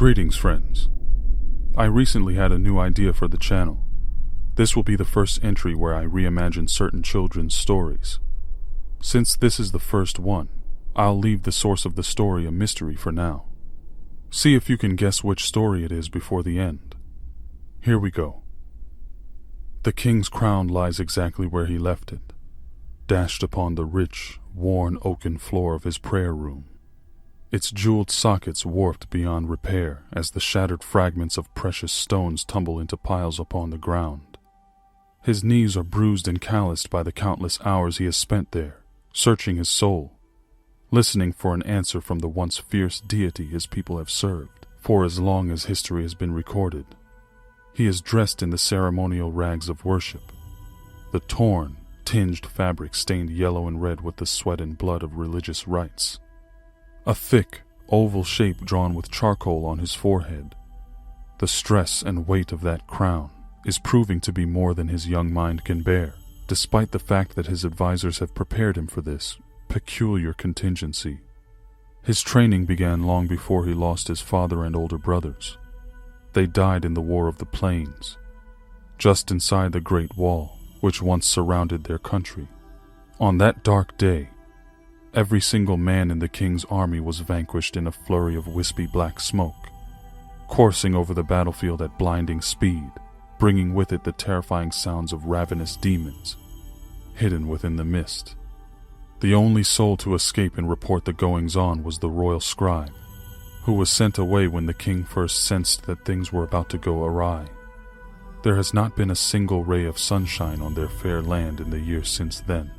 Greetings, friends. I recently had a new idea for the channel. This will be the first entry where I reimagine certain children's stories. Since this is the first one, I'll leave the source of the story a mystery for now. See if you can guess which story it is before the end. Here we go. The king's crown lies exactly where he left it, dashed upon the rich, worn oaken floor of his prayer room. Its jeweled sockets warped beyond repair as the shattered fragments of precious stones tumble into piles upon the ground. His knees are bruised and calloused by the countless hours he has spent there, searching his soul, listening for an answer from the once fierce deity his people have served for as long as history has been recorded. He is dressed in the ceremonial rags of worship, the torn, tinged fabric stained yellow and red with the sweat and blood of religious rites. A thick, oval shape drawn with charcoal on his forehead. The stress and weight of that crown is proving to be more than his young mind can bear, despite the fact that his advisors have prepared him for this peculiar contingency. His training began long before he lost his father and older brothers. They died in the War of the Plains, just inside the Great Wall, which once surrounded their country. On that dark day, every single man in the king's army was vanquished in a flurry of wispy black smoke, coursing over the battlefield at blinding speed, bringing with it the terrifying sounds of ravenous demons, hidden within the mist. The only soul to escape and report the goings-on was the royal scribe, who was sent away when the king first sensed that things were about to go awry. There has not been a single ray of sunshine on their fair land in the years since then.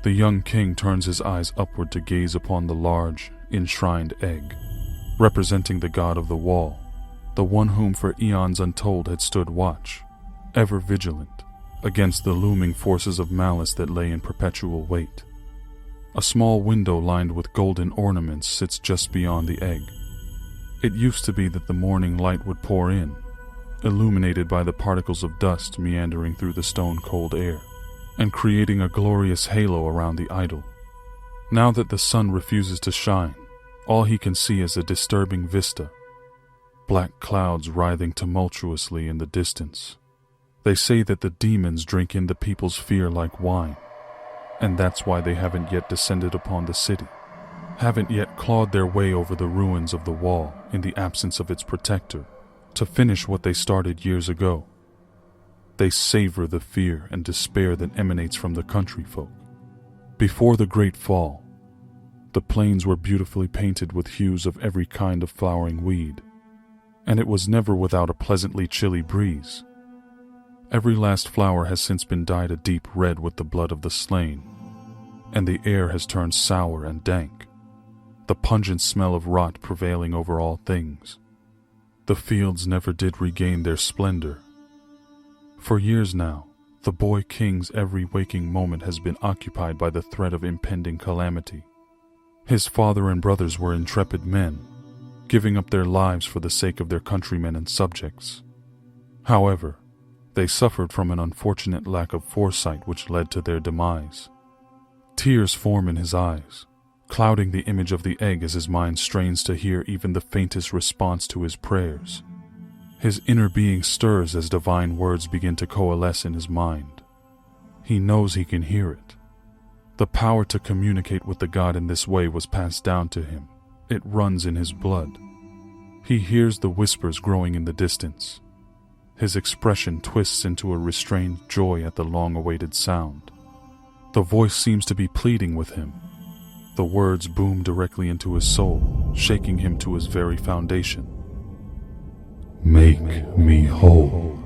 The young king turns his eyes upward to gaze upon the large, enshrined egg, representing the god of the wall, the one whom for eons untold had stood watch, ever vigilant, against the looming forces of malice that lay in perpetual wait. A small window lined with golden ornaments sits just beyond the egg. It used to be that the morning light would pour in, illuminated by the particles of dust meandering through the stone-cold air, and creating a glorious halo around the idol. Now that the sun refuses to shine, all he can see is a disturbing vista, black clouds writhing tumultuously in the distance. They say that the demons drink in the people's fear like wine, and that's why they haven't yet descended upon the city, haven't yet clawed their way over the ruins of the wall in the absence of its protector, to finish what they started years ago. They savor the fear and despair that emanates from the country folk. Before the Great Fall, the plains were beautifully painted with hues of every kind of flowering weed, and it was never without a pleasantly chilly breeze. Every last flower has since been dyed a deep red with the blood of the slain, and the air has turned sour and dank, the pungent smell of rot prevailing over all things. The fields never did regain their splendor. For years now, the boy king's every waking moment has been occupied by the threat of impending calamity. His father and brothers were intrepid men, giving up their lives for the sake of their countrymen and subjects. However, they suffered from an unfortunate lack of foresight which led to their demise. Tears form in his eyes, clouding the image of the egg as his mind strains to hear even the faintest response to his prayers. His inner being stirs as divine words begin to coalesce in his mind. He knows he can hear it. The power to communicate with the god in this way was passed down to him. It runs in his blood. He hears the whispers growing in the distance. His expression twists into a restrained joy at the long-awaited sound. The voice seems to be pleading with him. The words boom directly into his soul, shaking him to his very foundation. Make me whole.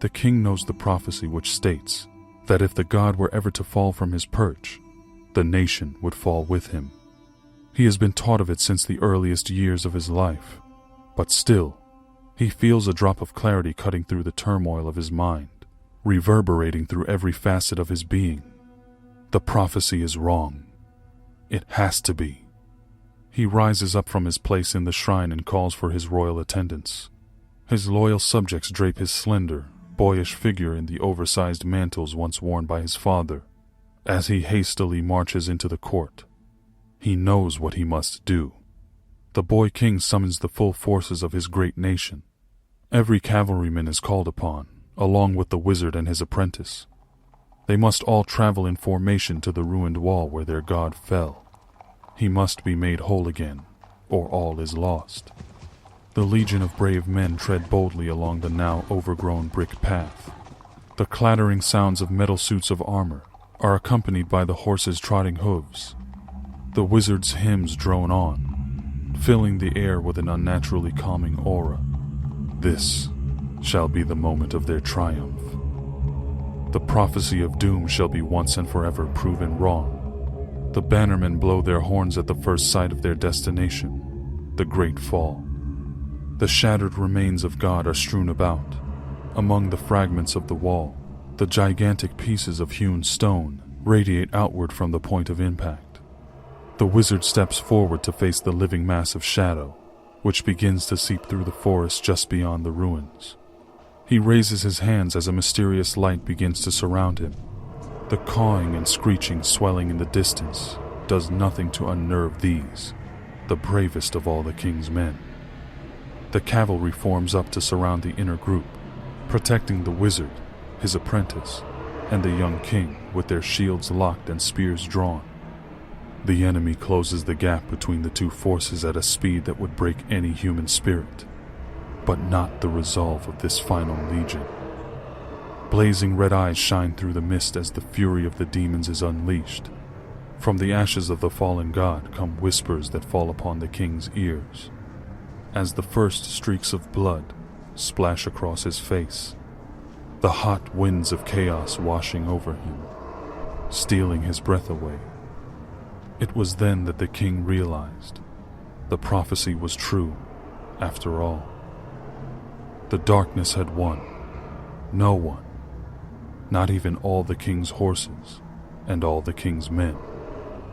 The king knows the prophecy which states that if the god were ever to fall from his perch, the nation would fall with him. He has been taught of it since the earliest years of his life, but still, he feels a drop of clarity cutting through the turmoil of his mind, reverberating through every facet of his being. The prophecy is wrong. It has to be. He rises up from his place in the shrine and calls for his royal attendants. His loyal subjects drape his slender, boyish figure in the oversized mantles once worn by his father, as he hastily marches into the court. He knows what he must do. The boy king summons the full forces of his great nation. Every cavalryman is called upon, along with the wizard and his apprentice. They must all travel in formation to the ruined wall where their god fell. He must be made whole again, or all is lost. The legion of brave men tread boldly along the now overgrown brick path. The clattering sounds of metal suits of armor are accompanied by the horses' trotting hooves. The wizard's hymns drone on, filling the air with an unnaturally calming aura. This shall be the moment of their triumph. The prophecy of doom shall be once and forever proven wrong. The bannermen blow their horns at the first sight of their destination, the Great Fall. The shattered remains of God are strewn about. Among the fragments of the wall, the gigantic pieces of hewn stone radiate outward from the point of impact. The wizard steps forward to face the living mass of shadow, which begins to seep through the forest just beyond the ruins. He raises his hands as a mysterious light begins to surround him. The cawing and screeching swelling in the distance does nothing to unnerve these, the bravest of all the king's men. The cavalry forms up to surround the inner group, protecting the wizard, his apprentice, and the young king with their shields locked and spears drawn. The enemy closes the gap between the two forces at a speed that would break any human spirit, but not the resolve of this final legion. Blazing red eyes shine through the mist as the fury of the demons is unleashed. From the ashes of the fallen god come whispers that fall upon the king's ears. As the first streaks of blood splash across his face, the hot winds of chaos washing over him, stealing his breath away. It was then that the king realized the prophecy was true, after all. The darkness had won. No one, not even all the king's horses and all the king's men,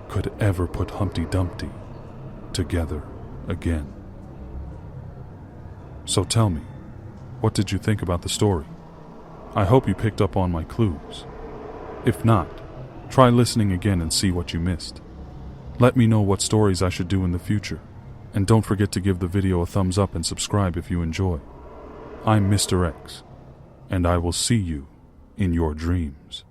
could ever put Humpty Dumpty together again. So tell me, what did you think about the story? I hope you picked up on my clues. If not, try listening again and see what you missed. Let me know what stories I should do in the future, and don't forget to give the video a thumbs up and subscribe if you enjoy. I'm Mr. X, and I will see you in your dreams.